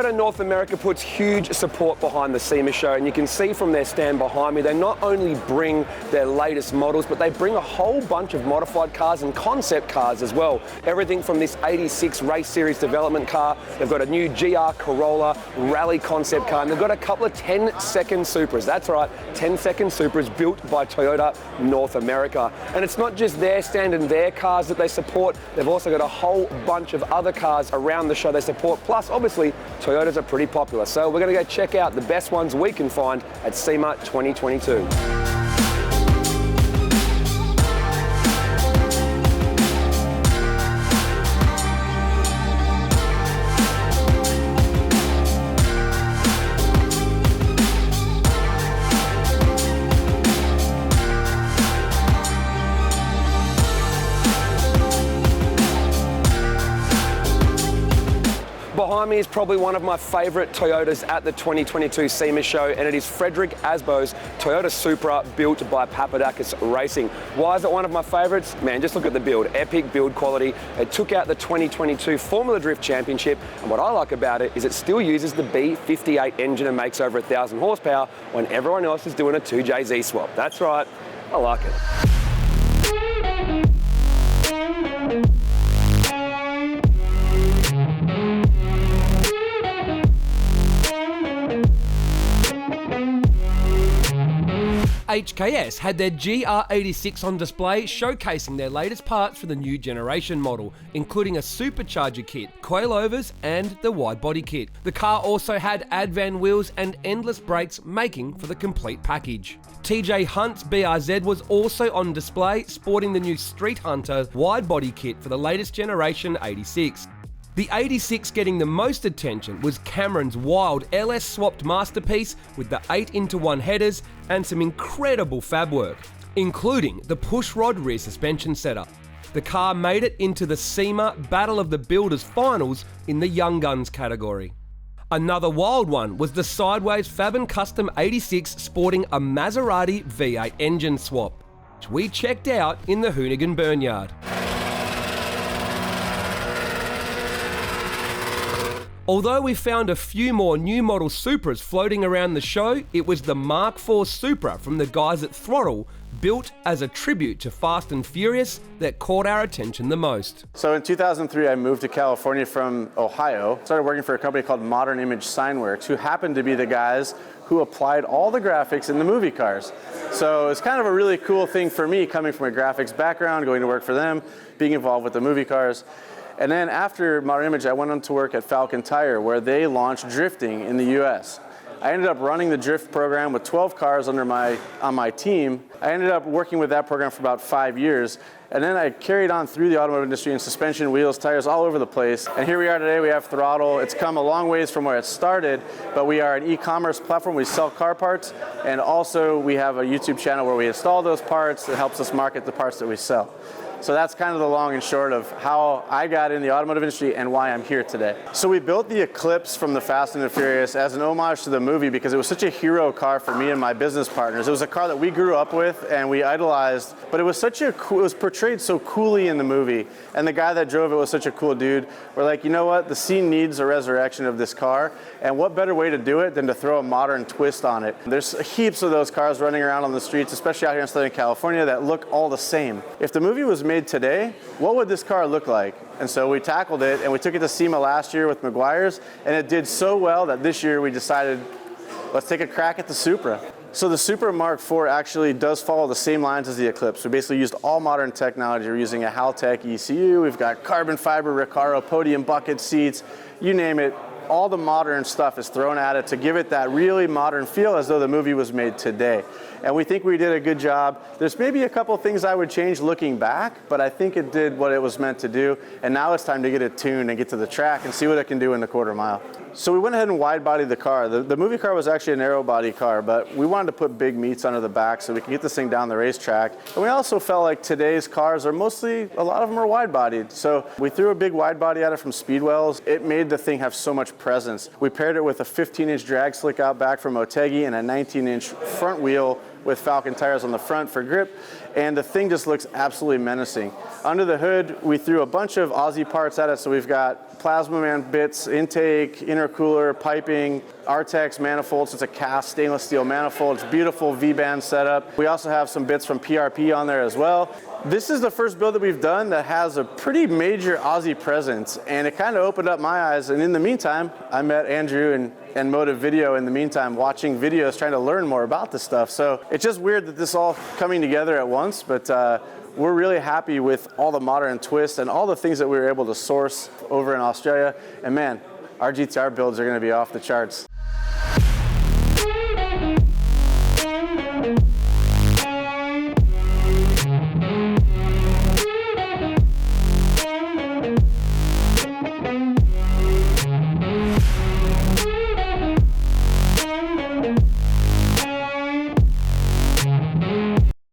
Toyota North America puts huge support behind the SEMA Show, and you can see from their stand behind me, they not only bring their latest models, but they bring a whole bunch of modified cars and concept cars as well. Everything from this 86 race series development car, they've got a new GR Corolla rally concept car, and they've got a couple of 10-second Supras. That's right, 10-second Supras built by Toyota North America. And it's not just their stand and their cars that they support, they've also got a whole bunch of other cars around the show they support, plus obviously Toyotas are pretty popular. So we're going to go check out the best ones we can find at SEMA 2022. Behind me is probably one of my favourite Toyotas at the 2022 SEMA Show, and it is Frederick Asbo's Toyota Supra built by Papadakis Racing. Why is it one of my favourites? Man, just look at the build. Epic build quality. It took out the 2022 Formula Drift Championship, and what I like about it is it still uses the V8 engine and makes over 1,000 horsepower when everyone else is doing a 2JZ swap. That's right, I like it. HKS had their GR86 on display, showcasing their latest parts for the new generation model, including a supercharger kit, coilovers and the wide body kit. The car also had Advan wheels and endless brakes, making for the complete package. TJ Hunt's BRZ was also on display, sporting the new Street Hunter wide body kit for the latest generation 86. The 86 getting the most attention was Cameron's wild LS swapped masterpiece with the 8-into-1 headers and some incredible fab work, including the pushrod rear suspension setup. The car made it into the SEMA Battle of the Builders finals in the Young Guns category. Another wild one was the sideways Fab & Custom 86 sporting a Maserati V8 engine swap, which we checked out in the Hoonigan Burnyard. Although we found a few more new model Supras floating around the show, it was the Mark IV Supra from the guys at Throttle, built as a tribute to Fast and Furious, that caught our attention the most. So in 2003, I moved to California from Ohio, started working for a company called Modern Image Signworks, who happened to be the guys who applied all the graphics in the movie cars. So it's kind of a really cool thing for me, coming from a graphics background, going to work for them, being involved with the movie cars. And then after Modern Image, I went on to work at Falcon Tire, where they launched drifting in the US. I ended up running the drift program with 12 cars on my team. I ended up working with that program for about 5 years. And then I carried on through the automotive industry in suspension, wheels, tires, all over the place. And here we are today, we have Throttle. It's come a long ways from where it started, but we are an e-commerce platform. We sell car parts, and also we have a YouTube channel where we install those parts. It helps us market the parts that we sell. So that's kind of the long and short of how I got in the automotive industry and why I'm here today. So we built the Eclipse from the Fast and the Furious as an homage to the movie because it was such a hero car for me and my business partners. It was a car that we grew up with and we idolized, but it was it was portrayed so coolly in the movie. And the guy that drove it was such a cool dude. We're like, you know what? The scene needs a resurrection of this car. And what better way to do it than to throw a modern twist on it? There's heaps of those cars running around on the streets, especially out here in Southern California, that look all the same. If the movie was made today, what would this car look like? And so we tackled it, and we took it to SEMA last year with Maguire's, and it did so well that this year we decided, let's take a crack at the Supra. So the Supra Mark IV actually does follow the same lines as the Eclipse. We basically used all modern technology. We're using a Haltech ECU. We've got carbon fiber Recaro podium bucket seats, you name it. All the modern stuff is thrown at it to give it that really modern feel as though the movie was made today. And we think we did a good job. There's maybe a couple things I would change looking back, but I think it did what it was meant to do. And now it's time to get it tuned and get to the track and see what it can do in the quarter mile. So we went ahead and wide-bodied the car. The movie car was actually a narrow-body car, but we wanted to put big meats under the back so we could get this thing down the racetrack. And we also felt like today's cars are mostly, a lot of them are wide-bodied. So we threw a big wide body at it from Speedwells. It made the thing have so much presence. We paired it with a 15-inch drag slick out back from Motegi and a 19-inch front wheel with Falcon tires on the front for grip, and the thing just looks absolutely menacing. Under the hood, we threw a bunch of Aussie parts at it, so we've got Plasma Man bits, intake, intercooler, piping, Artex manifolds. It's a cast stainless steel manifold. It's a beautiful V-band setup. We also have some bits from PRP on there as well. This is the first build that we've done that has a pretty major Aussie presence, and it kind of opened up my eyes. And in the meantime, I met Andrew and Motive Video in the meantime, watching videos, trying to learn more about this stuff. So it's just weird that this all coming together at once, but we're really happy with all the modern twists and all the things that we were able to source over in Australia. And man, our GTR builds are going to be off the charts.